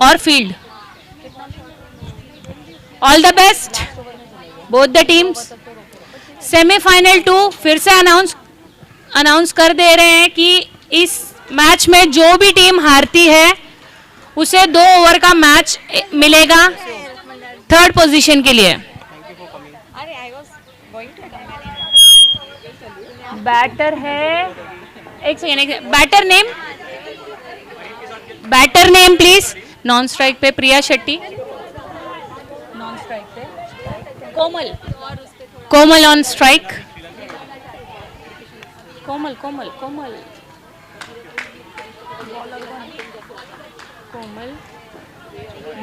और field. All the best both the teams. Semifinal 2 फिर से अनाउंस कर दे रहे हैं कि इस मैच में जो भी टीम हारती है उसे 2 ओवर का मैच मिलेगा 3rd पोजीशन के लिए। बैटर है, एक second, batter name please. Non strike पे प्रिया शेट्टी, नॉन स्ट्राइक पे Komal on strike. Komal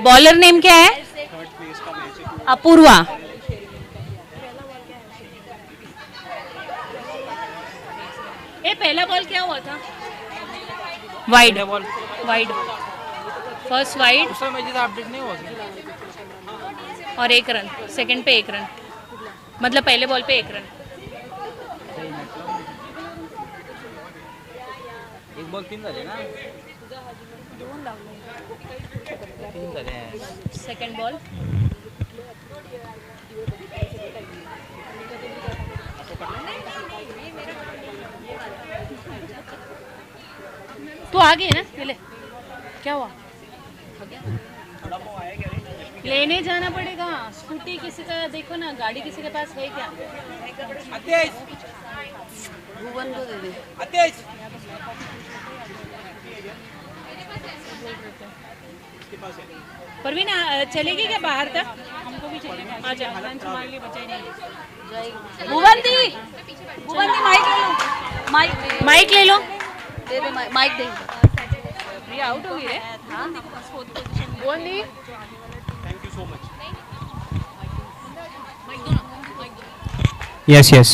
bowler name क्या है? अपूर्वा। ये पहला बॉल क्या हुआ था? वाइड, फर्स्ट वाइड अपडेट नहीं हुआ और 1 रन। सेकंड पे 1 रन, मतलब पहले बॉल पे 1 रन। एक बॉल 3 झाले ना, 3 झाले। सेकंड बॉल तू आ गई ना, ले क्या हुआ? लेने जाना पड़ेगा। स्कूटी किसी का देखो ना, गाड़ी किसी के पास है क्या? भुवन को दे दे। परवीन चलेगी क्या बाहर तक? हमको भी चलेगा। आजा, हमारे लिए बचा ही नहीं। भुवन दी माइक ले लो। दे दे माइक दे। ये आउट हो गई है। हाँ, Bhuvan di, thank you so much. Yes yes.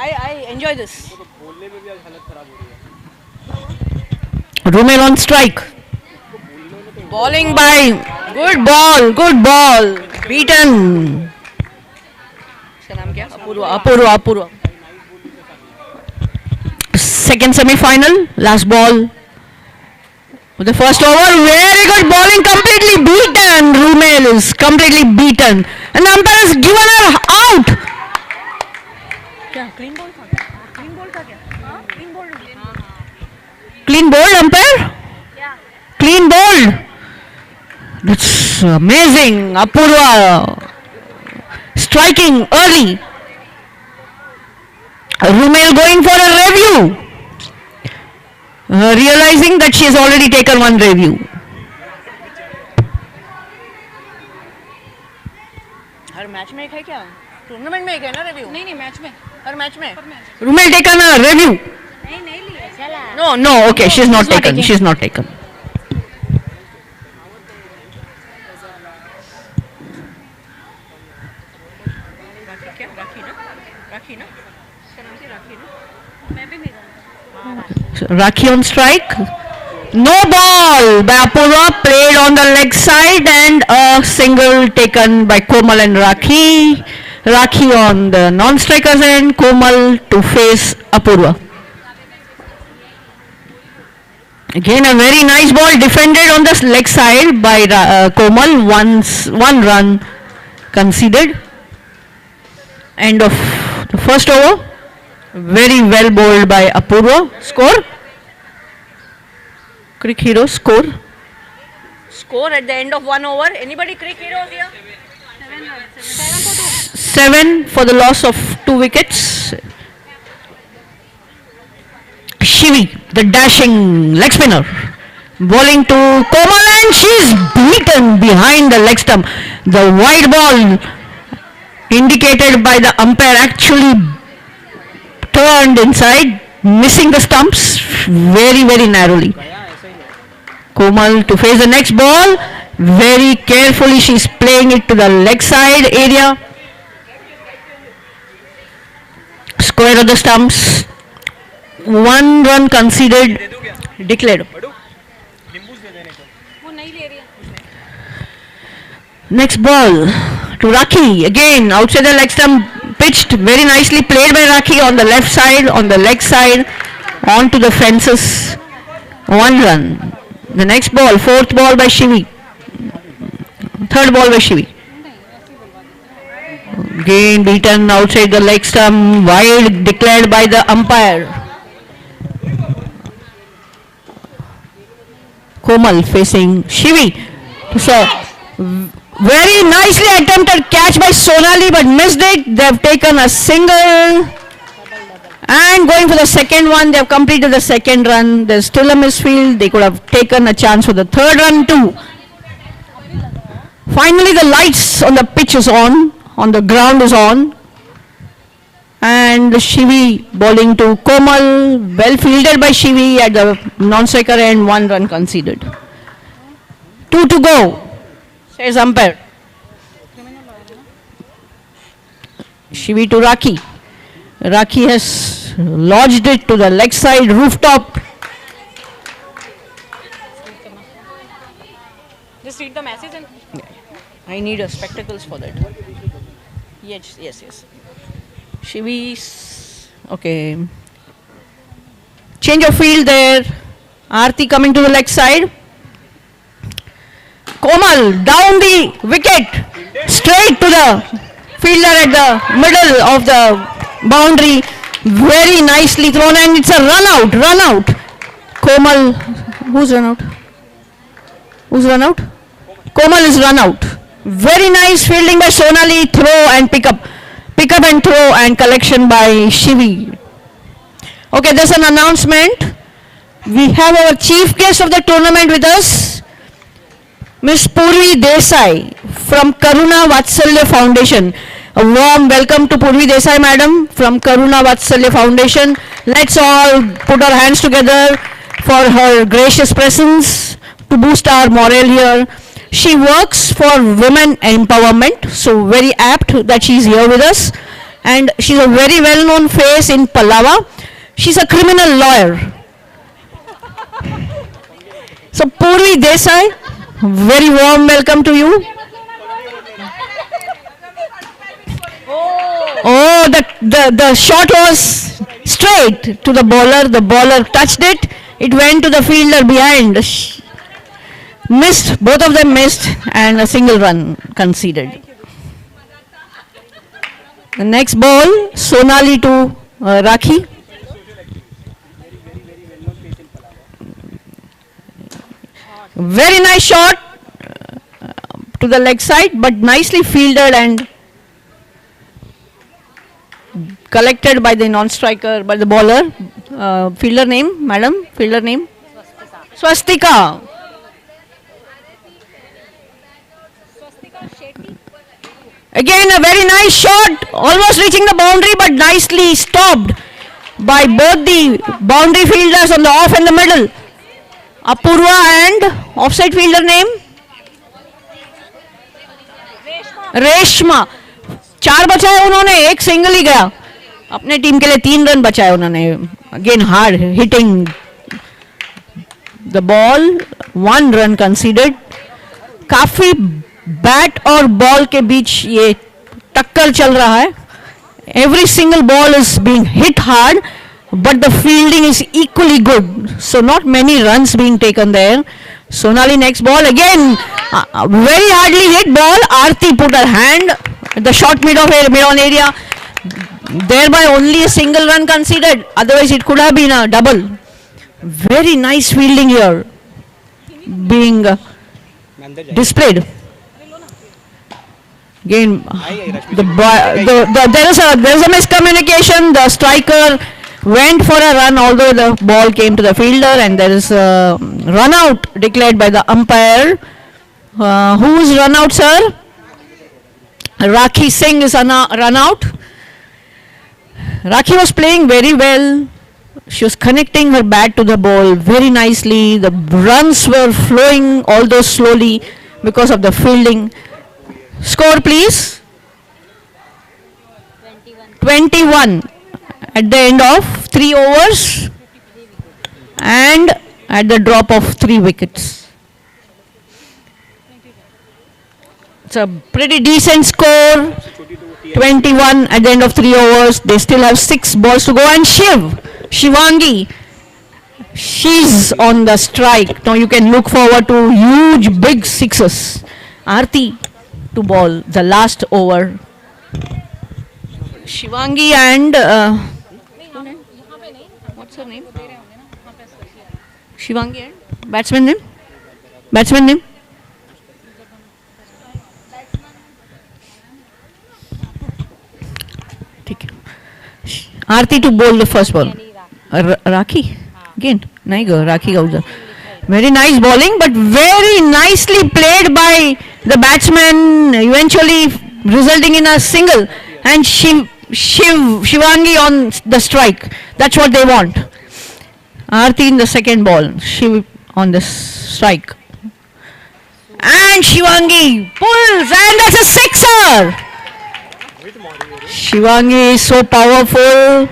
I enjoy this. बोलने में भी आज हालत खराब हो रही है। Rumel on strike. Bowling by good ball, beaten. इसका नाम क्या? Apoorva. Second semi-final, last ball. The first over, very good bowling, completely beaten. Rumel is completely beaten, and the umpire has given her out. क्या clean ball था क्या? Clean bowled, umpire. Clean bowled. That's amazing. Apurva striking early. Rumel going for a review. Realizing that she has already taken one review. Her match में एक है क्या? Tournament में एक है ना रिव्यू? नहीं मैच में, हर मैच में? Rumel taken a review. नहीं लिया। No, okay, she's not taken. She's not taken. राखी ना? इसका नाम क्या? राखी ना? मैं भी नहीं जानती। Rakhi on strike. No ball by Apurva, played on the leg side, and a single taken by Komal and Rakhi. Rakhi on the non-strikers end, Komal to face Apurva. Again a very nice ball defended on the leg side by Komal. One run conceded. End of the first over. Very well bowled by Apurva. Score? Crick Hero score? Score at the end of 1 over. Anybody crick heroes here? 7 for the loss of 2 wickets. Shivi, the dashing leg spinner, bowling to Komal, and she's beaten behind the leg stump. The wide ball indicated by the umpire actually turned inside, missing the stumps very narrowly. Komal to face the next ball. Very carefully she's playing it to the leg side area. Square of the stumps. 1 run conceded. Declared. Next ball to Rakhi. Again outside the leg stump, pitched very nicely, played by Rakhi on the left side, on the leg side. On to the fences. 1 run. The next ball, fourth ball by Shivi. Third ball by Shivi. Again beaten outside the leg stump. Wide declared by the umpire. Komal facing Shivi. So very nicely attempted catch by Sonali but missed it. They have taken a single. And going for the second one, they have completed the second run. There's still a misfield. They could have taken a chance for the third run too. Finally, the lights on the pitch is on the ground is on. And Shivi bowling to Komal. Well fielded by Shivi at the non-striker end. 1 run conceded. 2 to go, says umpire. Shivi to Rakhi. Rakhi has lodged it to the leg side rooftop. Just read the message and I need spectacles for that. Yes. Shivi's okay. Change of field there. Aarti coming to the leg side. Komal down the wicket, straight to the fielder at the middle of the boundary. Very nicely thrown and it's a run out. Komal, who's run out? Komal is run out. Very nice fielding by Sonali, throw and pick up and throw and collection by Shivi. Okay, there's an announcement. We have our chief guest of the tournament with us, Miss Purvi Desai from Karuna Vatsalya Foundation. A warm welcome to Purvi Desai madam from Karuna Vatsalya Foundation. Let's all put our hands together for her gracious presence to boost our morale here. She works for women empowerment, so very apt that she's here with us. And she's a very well-known face in Pallava. She's a criminal lawyer. So Purvi Desai, very warm welcome to you. Oh, the shot was straight to the bowler. The bowler touched it. It went to the fielder behind. Missed, both of them missed, and a single run conceded. The next ball, Sonali to Rakhi. Very nice shot to the leg side, but nicely fielded and collected by the non-striker, by the bowler. Fielder name, madam, fielder name? Swastika. Again a very nice shot, almost reaching the boundary but nicely stopped by both the boundary fielders on the off and the middle. Apurva and offside fielder name? Reshma. 4 बचाए उन्होंने, 1 single ही गया. अपने team के लिए 3 run बचाए उन्होंने. Again hard hitting the ball, 1 run conceded. काफी bat और बॉल के बीच ये टक्कर चल रहा है. Every single ball is being hit hard, but the fielding is equally good. So not many runs being taken there. Sonali next ball again, very hardly hit ball. Aarti put her hand at the short mid-on area. Thereby only a single run conceded. Otherwise it could have been a double. Very nice fielding here being displayed. Again, there is a miscommunication. The striker went for a run, although the ball came to the fielder, and there is a run out declared by the umpire. Who's run out, sir? Rakhi Singh is run out. Rakhi was playing very well. She was connecting her bat to the ball very nicely. The runs were flowing, although slowly, because of the fielding. Score, please. 21 at the end of 3 overs and at the drop of 3 wickets. It's a pretty decent score. 21 at the end of 3 overs. They still have 6 balls to go. And Shivangi She's on the strike. Now you can look forward to huge big sixes. Aarti to ball the last over. Shivangi and what's her name? Shivangi and batsman name? Batsman name? ठीक है. Aarti to bowl the first ball. Rakhi again. नहीं go Rakhi Gauja. Very nice bowling, but very nicely played by the batsman, eventually resulting in a single. And Shivangi on the strike. That's what they want. Aarti in the second ball. Shiv on the strike. And Shivangi pulls, and that's a sixer. Shivangi is so powerful.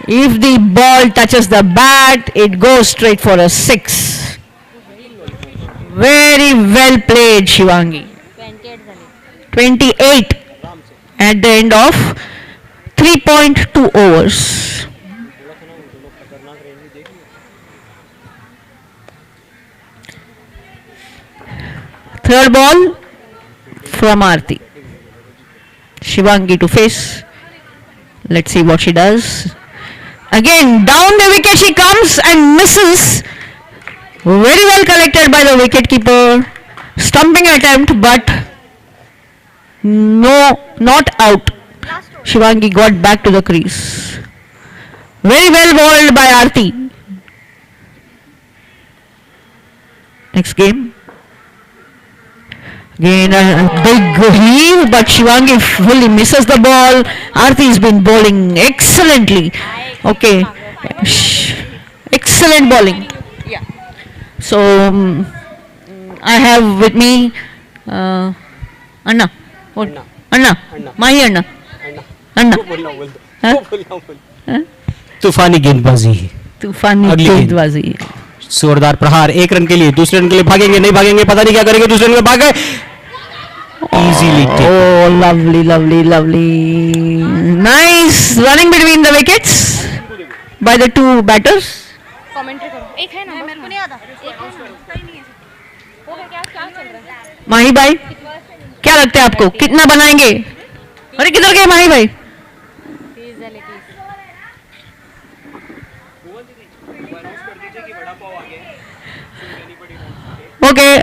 If the ball touches the bat, it goes straight for a six. Very well played, Shivangi. 28 at the end of 3.2 overs. Third ball from Aarti. Shivangi to face. Let's see what she does. Again, down the wicket she comes and misses. Very well collected by the wicketkeeper. Stumping attempt, but no, not out. Shivangi got back to the crease. Very well bowled by Aarti. Next game. Again a big heave, but Shivangi fully misses the ball. Aarti has been bowling excellently. Okay, excellent bowling. Yeah. So I have with me Anna. What? Anna. Mahi Anna. Anna. हाँ? तूफानी गेंदबाजी, तूफानी अगली गेंद। गेंदबाजी. जोरदार प्रहार, एक रन के लिए, दूसरे रन के लिए भागेंगे, नहीं भागेंगे, पता नहीं क्या करेंगे, दूसरे रन में भाग गए. Easily taken. Oh, lovely, lovely, lovely. Nice running between the wickets by the two batters. Commentary करो. एक है ना, मेरे को नहीं आता. एक है ना. हो गया क्या क्या चल रहा है? माही भाई, क्या लगता है आपको कितना बनाएंगे? अरे किधर गए माही भाई? Okay,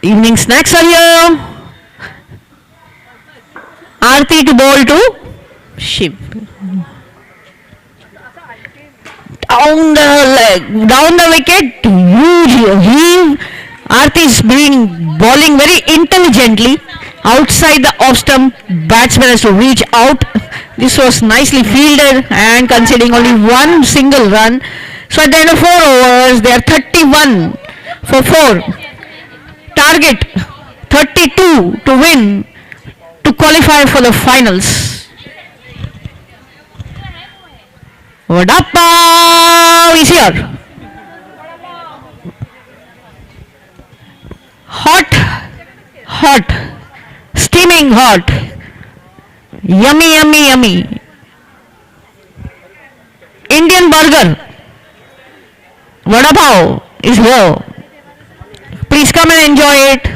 evening snacks are here. Aarti to bowl to Shiv. Down the leg, down the wicket, huge heave. Aarti is bowling very intelligently. Outside the off stump, batsman has to reach out. This was nicely fielded and conceding only one single run. So at the end of 4 overs, they are 31 for 4. Target 32 to win to qualify for the finals. Vada Pav is here. Hot, hot, steaming hot. Yummy, yummy, yummy. Indian burger. Vada Pav is here. Please come and enjoy it.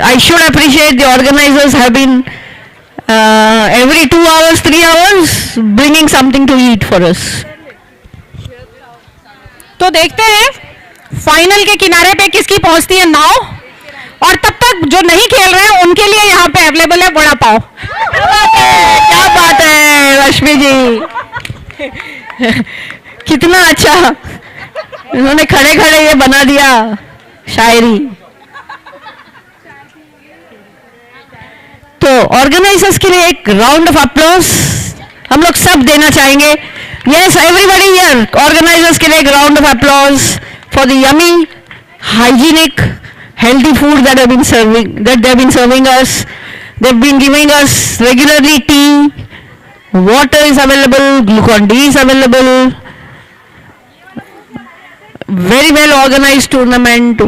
I should appreciate the organizers have been every 2 hours, 3 hours bringing something to eat for us. तो देखते हैं final के किनारे पे किसकी पहुंचती है नाव, और तब तक जो नहीं खेल रहे हैं उनके लिए यहाँ पे अवेलेबल है वड़ा पाव. क्या बात है रश्मि जी, कितना अच्छा इन्होंने खड़े खड़े ये बना दिया शायरी. तो ऑर्गेनाइजर्स के लिए एक राउंड ऑफ अप्लॉज हम लोग सब देना चाहेंगे. यस एवरीबॉडी हियर, ऑर्गेनाइजर्स के लिए एक round of applause for the yummy hygienic healthy food that they have been serving us. They've been giving us regularly tea, water is available, Glucon-D is available. Very well organized tournament.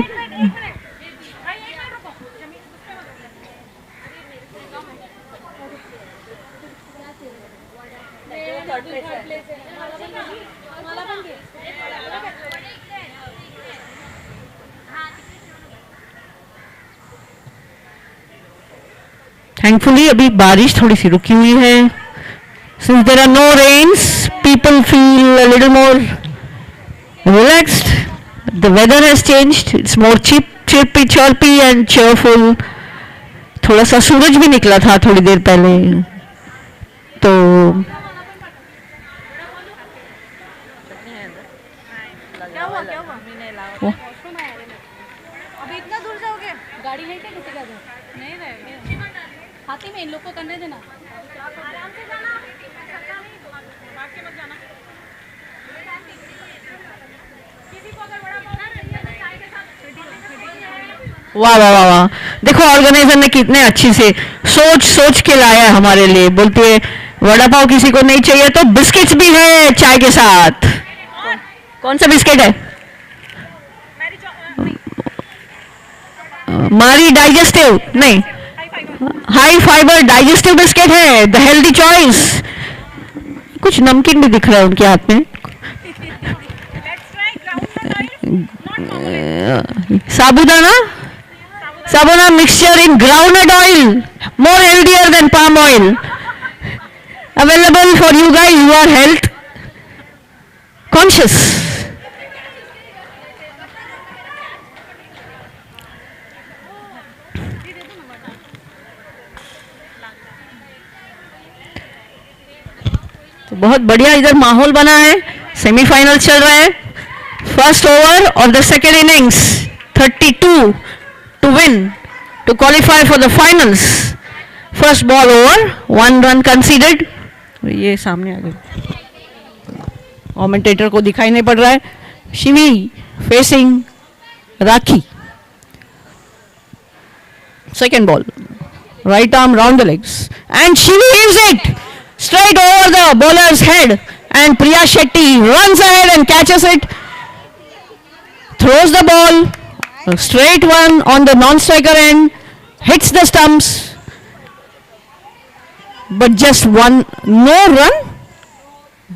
Thankfully अभी बारिश थोड़ी सी रुकी हुई है. Since there are no rains, people feel a little more relaxed. The weather has changed. It's more chirpy, chirpy and cheerful. थोड़ा सा सूरज भी निकला था थोड़ी देर पहले, तो अभी इतना दूर जाओगे? गाड़ी नहीं क्या किसी का? नहीं रहेगा हाथी में इन लोग को करने देना. आराम से जाना. भाग के मत जाना. किसी को अगर बड़ा मौका चाहिए तो चाय के साथ. वाह वाह वाह वाह. देखो ऑर्गेनाइजर ने कितने अच्छी से सोच सोच के लाया हमारे लिए. बोलते हैं वड़ा पाव किसी को नहीं चाहिए तो बिस्किट्स भी है चाय के साथ. कौन सा बिस्किट है? मारी डाइजेस्टिव नहीं, हाई फाइबर डाइजेस्टिव बिस्किट है. The healthy choice. कुछ नमकीन भी दिख रहा है उनके हाथ में. साबुदाना sabuna mixture in groundnut oil, more healthier than palm oil, available for you guys who are health conscious. तो बहुत बढ़िया इधर माहौल बना है. सेमीफाइनल चल रहा है. First over of the second innings, 32 to win to qualify for the finals. First ball over, 1 run conceded. ये सामने आ गए. कमेंटेटर को दिखाई नहीं पड़ रहा है. Shivi facing Rakhi. Second ball, right arm round the legs, and Shivi leaves it straight over the bowler's head, and Priya Shetty runs ahead and catches it, throws the ball, a straight one on the non-striker end, hits the stumps, but just one, no run.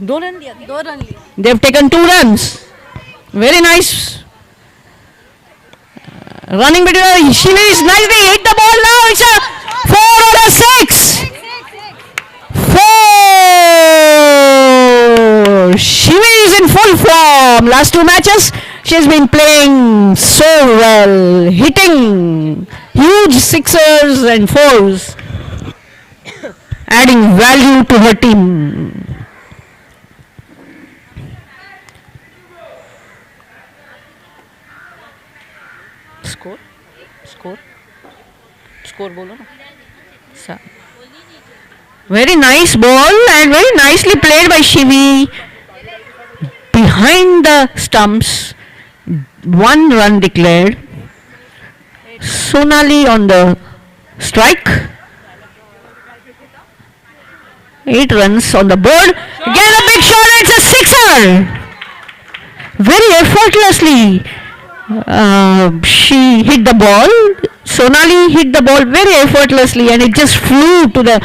2 run liya. 2 run liya. They've taken 2 runs. Very nice. Running between Shivi is nicely hit the ball now. It's a 4 or a 6. 4. Shivi is in full form. Last 2 matches, she has been playing so well, hitting huge sixers and fours, adding value to her team. Score bolo na. Very nice ball and very nicely played by Shivi. Behind the stumps, 1 run declared. Sonali on the strike. 8 runs on the board. Again a big shot. It's a sixer. Very effortlessly she hit the ball. Sonali hit the ball very effortlessly, and it just flew to the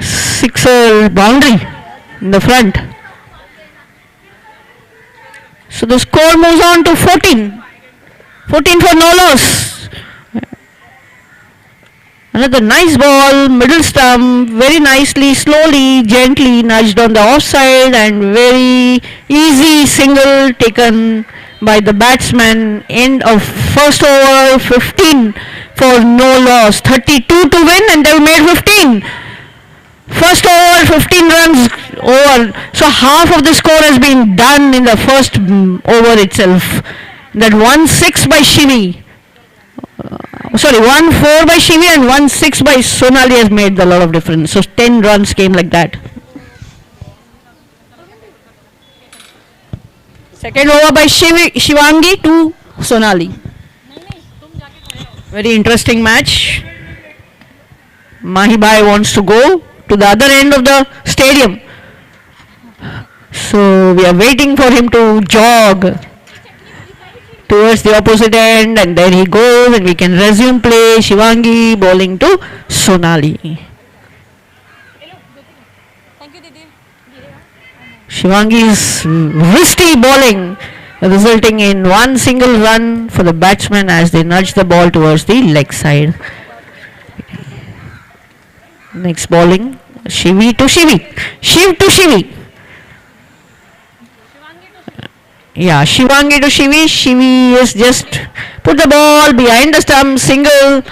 sixer boundary in the front. So the score moves on to 14. 14 for no loss. Another nice ball, middle stump, very nicely, slowly, gently nudged on the offside, and very easy single taken by the batsman. End of first over, 15 for no loss. 32 to win, and they made 15. First over, 15 runs over. So half of the score has been done in the first over itself. That 1-6 by Shivi. 1-4 by Shivi and 1-6 by Sonali has made a lot of difference. So 10 runs came like that. Second over by Shivangi to Sonali. Very interesting match. Mahibhai wants to go to the other end of the stadium. So we are waiting for him to jog towards the opposite end, and there he goes, and we can resume play. Shivangi bowling to Sonali. Shivangi's wristy bowling resulting in one single run for the batsmen as they nudge the ball towards the leg side. Next bowling, Shivi to Shivi. Shiv to Shivi. Yeah, Shivangi to Shivi. Shivi has just put the ball behind the stump, single,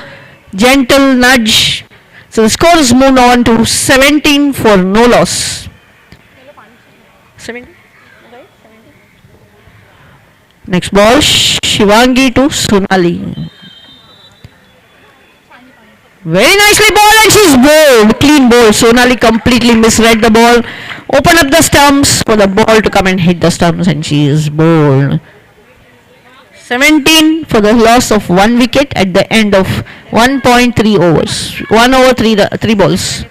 gentle nudge. So the score is moved on to 17 for no loss. 17? Next ball, Shivangi to Sonali. Very nicely bowled and she's bowled, clean bowl. Sonali completely misread the ball. Open up the stumps for the ball to come and hit the stumps and she is bowled. 17 for the loss of 1 wicket at the end of 1.3 overs. 1 over 3 balls.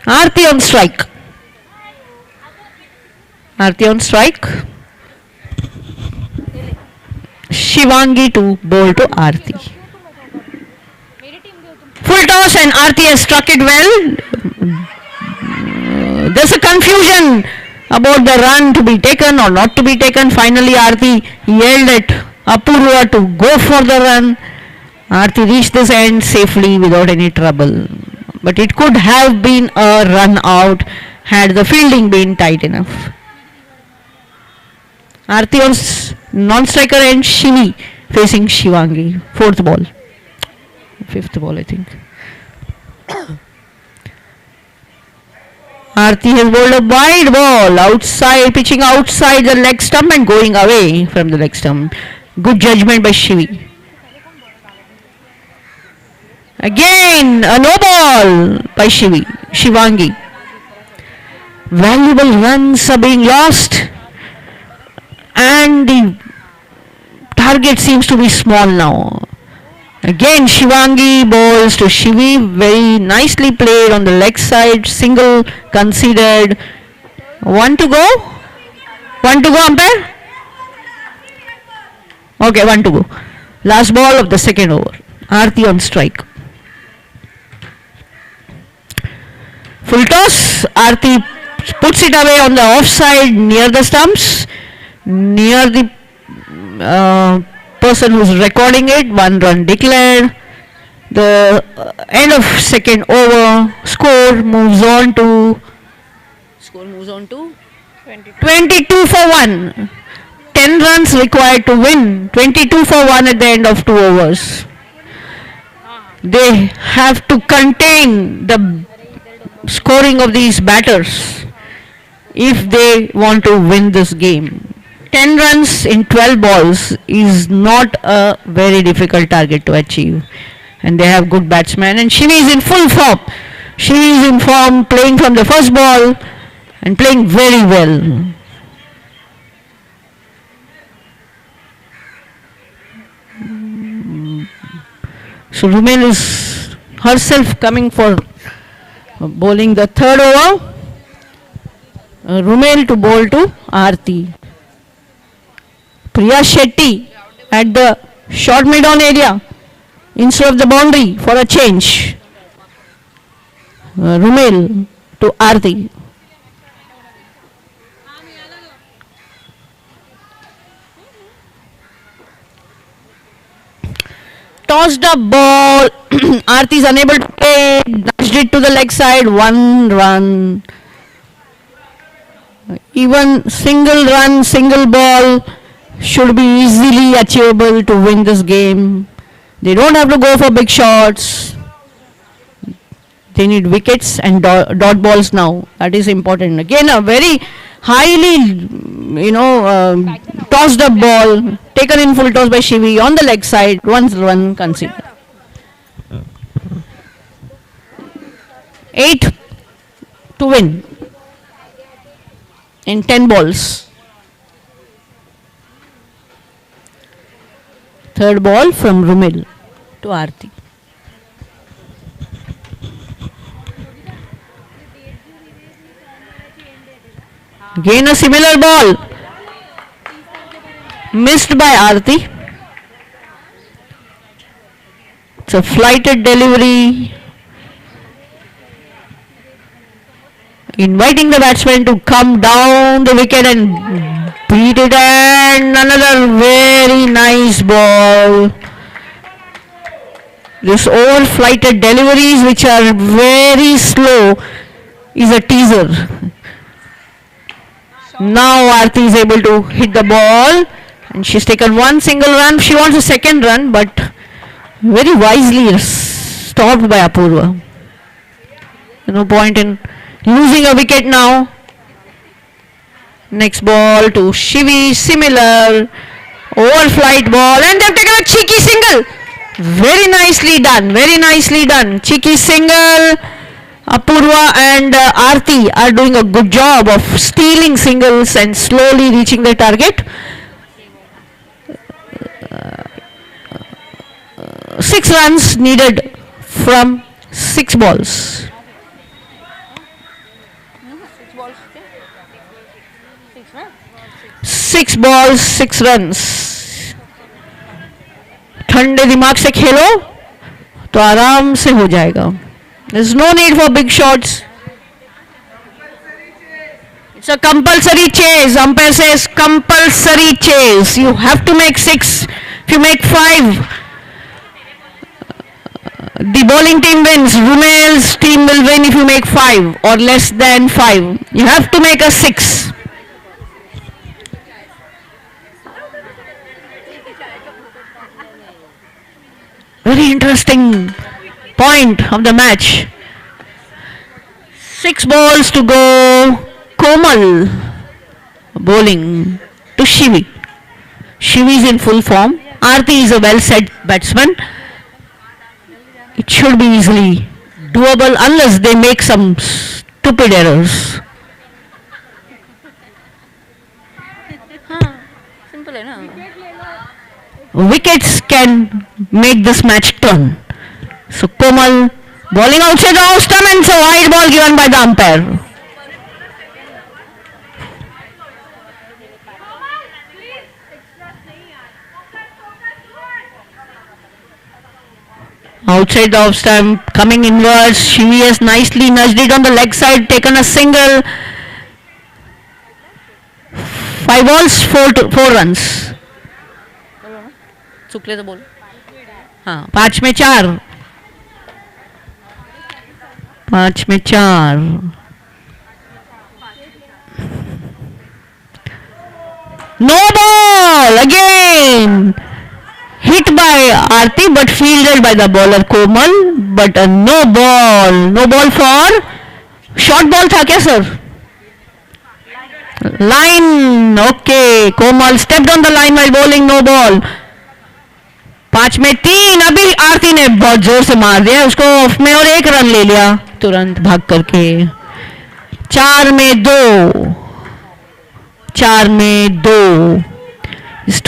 Aarti on strike. Aarti on strike. Shivangi to bowl to Aarti. Full toss and Aarti has struck it well. There's a confusion about the run to be taken or not to be taken. Finally Aarti yelled at Apurva to go for the run. Aarti reached this end safely without any trouble. But it could have been a run out had the fielding been tight enough. Aarti on non-striker and Shivi facing Shivangi. 4th ball. 5th ball I think. Aarti has bowled a wide ball outside, pitching outside the leg stump and going away from the leg stump. Good judgment by Shivi. Again a no ball by Shivangi. Valuable runs are being lost and the target seems to be small now. Again Shivangi bowls to Shivi. Very nicely played on the leg side. Single considered. 1 to go? 1 to go umpire? Okay, 1 to go. Last ball of the 2nd over. Aarti on strike. Full toss. Aarti puts it away on the offside near the stumps, near the person who's recording it. 1 run declared. The end of 2nd over. Score moves on to 22 for 1. 10 runs required to win. 22 for 1 at the end of 2 overs. They have to contain the scoring of these batters if they want to win this game. 10 runs in 12 balls is not a very difficult target to achieve, and they have good batsmen, and Shivi is in full form. Shivi is in form, playing from the first ball and playing very well. So Rumail is herself coming for bowling the 3rd over. Rumail to bowl to Aarti. Priya Shetty at the short mid-on area instead of the boundary for a change. Rumail to Aarti. Tossed up ball. Aarti is unable to play. Nudged it to the leg side. 1 run. Even single run, single ball should be easily achievable to win this game. They don't have to go for big shots. They need wickets and dot balls now. That is important. Again, a very highly, tossed up ball. Taken in full toss by Shivi on the leg side. 1 run conceded. 8 to win in 10 balls. 3rd ball from Rumail to Aarti. Again a similar ball. Missed by Aarti. It's a flighted delivery. Inviting the batsman to come down the wicket and beat it, and another very nice ball. This over flighted deliveries which are very slow is a teaser. Now Aarti is able to hit the ball and she's taken one single run. She wants a second run, but very wisely stopped by Apurva. No point in losing a wicket now. Next ball to Shivi, similar overflight ball, and they've taken a cheeky single. Very nicely done, very nicely done. Cheeky single. Apurva and Aarti are doing a good job of stealing singles and slowly reaching their target. 6 runs needed from 6 balls. 6 balls, 6 runs. ठंडे दिमाग से खेलो तो आराम से हो जाएगा. There's no need for big shots. It's a compulsory chase. Umpire says compulsory chase. You have to make 6. If you make 5, the bowling team wins. Rumel's team will win if you make 5 or less than 5. You have to make a 6. Very interesting point of the match. 6 balls to go. Komal bowling to Shivi. Shivi is in full form. Aarti is a well-set batsman. It should be easily doable unless they make some stupid errors. Simple है ना. Wickets can make this match turn. So Komal bowling outside the off stump, and it's a wide ball given by the umpire. Outside the off stump, coming inwards. Shivi has nicely nudged it on the leg side, taken a single. 5 balls, 4 runs. चुकले तो बोल. हाँ, 5 में 4. 5 में 4. No ball again. Hit by Aarti but fielded by the bowler Komal. But no ball. No ball for. Short ball था क्या sir? Line. Okay. Komal stepped on the line while bowling. No ball. 5 में 3. अभी आरती ने बहुत जोर से मार दिया उसको ऑफ में और 1 रन ले लिया तुरंत भाग करके. 4 में 2. 4 में 2.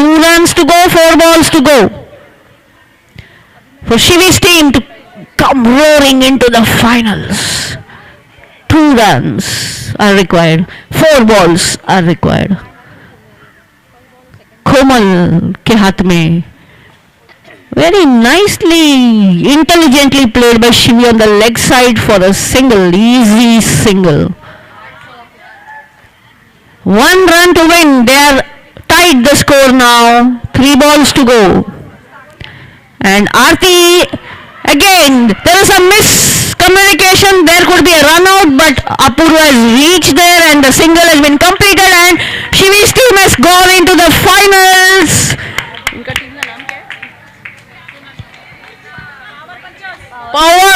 2 runs to go, 4 balls to go. For Shivi's team to come roaring into the finals. 2 runs are required. 4 balls are required. Komal के हाथ में. Very nicely, intelligently played by Shivi on the leg side for a single, easy single. 1 run to win. They are tied the score now. 3 balls to go. And Aarti, again, there is a miscommunication. There could be a run out, but Apurva has reached there and the single has been completed and Shivi's team has gone into the finals. इनका team का नाम क्या है? Power